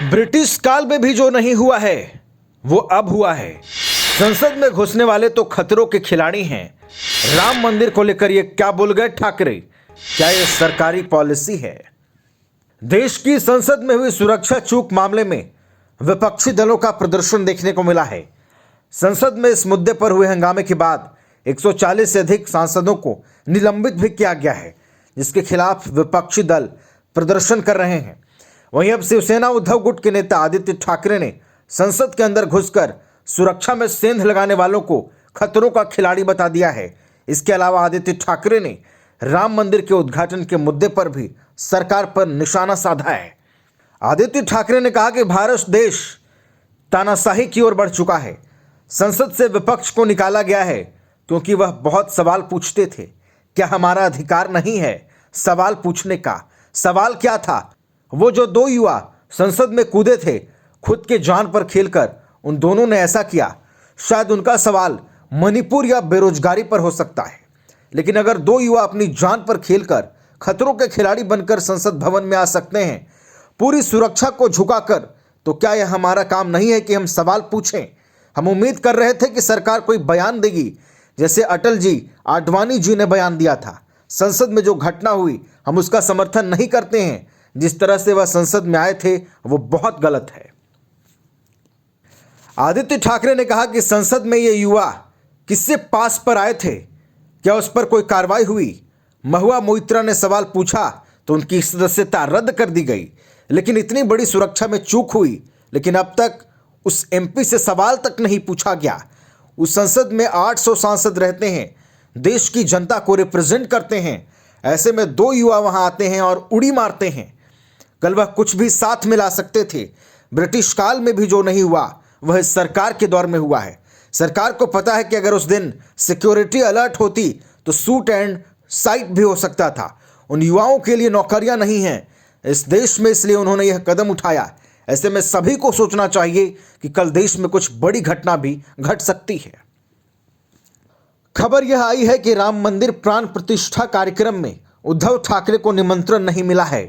British काल में भी जो नहीं हुआ है वो अब हुआ है। संसद में घुसने वाले तो खतरों के खिलाड़ी हैं। राम मंदिर को लेकर ये क्या बोल गए ठाकरे? क्या ये सरकारी पॉलिसी है? देश की संसद में हुई सुरक्षा चूक मामले में विपक्षी दलों का प्रदर्शन देखने को मिला है। संसद में इस मुद्दे पर हुए हंगामे के बाद 140 से अधिक सांसदों को निलंबित भी किया गया है, जिसके खिलाफ विपक्षी दल प्रदर्शन कर रहे हैं। वहीं अब शिवसेना उद्धव गुट के नेता आदित्य ठाकरे ने संसद के अंदर घुसकर सुरक्षा में सेंध लगाने वालों को खतरों का खिलाड़ी बता दिया है। इसके अलावा आदित्य ठाकरे ने राम मंदिर के उद्घाटन के मुद्दे पर भी सरकार पर निशाना साधा है। आदित्य ठाकरे ने कहा कि भारत देश तानाशाही की ओर बढ़ चुका है। संसद से विपक्ष को निकाला गया है क्योंकि वह बहुत सवाल पूछते थे। क्या हमारा अधिकार नहीं है सवाल पूछने का? सवाल क्या था? वो जो दो युवा संसद में कूदे थे, खुद के जान पर खेलकर उन दोनों ने ऐसा किया। शायद उनका सवाल मणिपुर या बेरोजगारी पर हो सकता है, लेकिन अगर दो युवा अपनी जान पर खेलकर खतरों के खिलाड़ी बनकर संसद भवन में आ सकते हैं पूरी सुरक्षा को झुकाकर, तो क्या यह हमारा काम नहीं है कि हम सवाल पूछें? हम उम्मीद कर रहे थे कि सरकार कोई बयान देगी, जैसे अटल जी, आडवाणी जी ने बयान दिया था। संसद में जो घटना हुई हम उसका समर्थन नहीं करते हैं। जिस तरह से वह संसद में आए थे वो बहुत गलत है। आदित्य ठाकरे ने कहा कि संसद में ये युवा किससे पास पर आए थे? क्या उस पर कोई कार्रवाई हुई? महुआ मोइत्रा ने सवाल पूछा तो उनकी सदस्यता रद्द कर दी गई, लेकिन इतनी बड़ी सुरक्षा में चूक हुई, लेकिन अब तक उस एमपी से सवाल तक नहीं पूछा गया। उस संसद में 800 सांसद रहते हैं, देश की जनता को रिप्रेजेंट करते हैं। ऐसे में दो युवा वहां आते हैं और उड़ी मारते हैं। कल वह कुछ भी साथ मिला सकते थे। ब्रिटिश काल में भी जो नहीं हुआ वह इस सरकार के दौर में हुआ है। सरकार को पता है कि अगर उस दिन सिक्योरिटी अलर्ट होती तो शूट एंड साइट भी हो सकता था। उन युवाओं के लिए नौकरियां नहीं हैं इस देश में, इसलिए उन्होंने यह कदम उठाया। ऐसे में सभी को सोचना चाहिए कि कल देश में कुछ बड़ी घटना भी घट सकती है। खबर यह आई है कि राम मंदिर प्राण प्रतिष्ठा कार्यक्रम में उद्धव ठाकरे को निमंत्रण नहीं मिला है।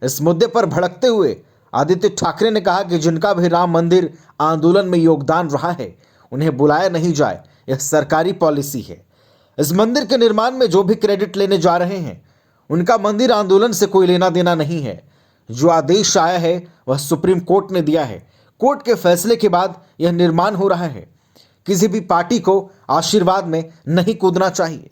इस मुद्दे पर भड़कते हुए आदित्य ठाकरे ने कहा कि जिनका भी राम मंदिर आंदोलन में योगदान रहा है उन्हें बुलाया नहीं जाए, यह सरकारी पॉलिसी है। इस मंदिर के निर्माण में जो भी क्रेडिट लेने जा रहे हैं उनका मंदिर आंदोलन से कोई लेना देना नहीं है। जो आदेश आया है वह सुप्रीम कोर्ट ने दिया है। कोर्ट के फैसले के बाद यह निर्माण हो रहा है। किसी भी पार्टी को आशीर्वाद में नहीं कूदना चाहिए।